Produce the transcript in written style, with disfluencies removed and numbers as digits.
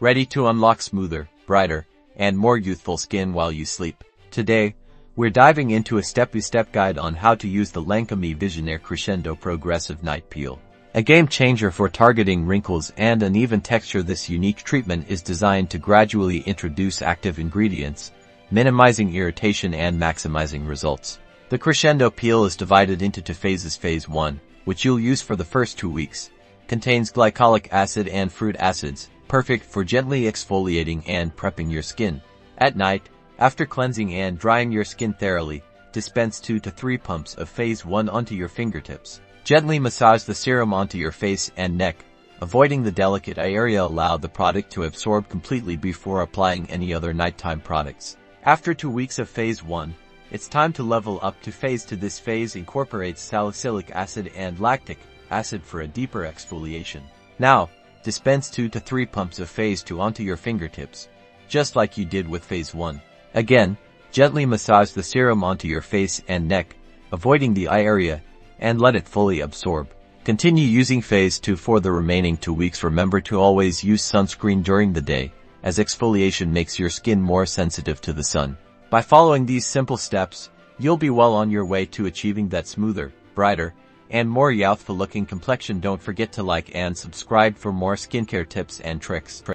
ready to unlock smoother, brighter, and more youthful skin while you sleep. Today, we're diving into a step-by-step guide on how to use the Lancome Visionnaire Crescendo Progressive Night Peel. A game changer for targeting wrinkles and uneven texture. This unique treatment is designed to gradually introduce active ingredients, minimizing irritation and maximizing results. The Crescendo Peel is divided into two phases. Phase 1, which you'll use for the first 2 weeks, contains glycolic acid and fruit acids, perfect for gently exfoliating and prepping your skin. At night, after cleansing and drying your skin thoroughly, dispense 2 to 3 pumps of Phase 1 onto your fingertips. Gently massage the serum onto your face and neck, avoiding the delicate eye area. Allow the product to absorb completely before applying any other nighttime products. After 2 weeks of Phase 1, it's time to level up to Phase 2. This phase incorporates salicylic acid and lactic acid for a deeper exfoliation. Now, dispense 2 to 3 pumps of Phase 2 onto your fingertips, just like you did with Phase 1. Again, gently massage the serum onto your face and neck, avoiding the eye area, and let it fully absorb. Continue using Phase 2 for the remaining 2 weeks. Remember to always use sunscreen during the day, as exfoliation makes your skin more sensitive to the sun. By following these simple steps, you'll be well on your way to achieving that smoother, brighter, and more youthful-looking complexion. Don't forget to like and subscribe for more skincare tips and tricks.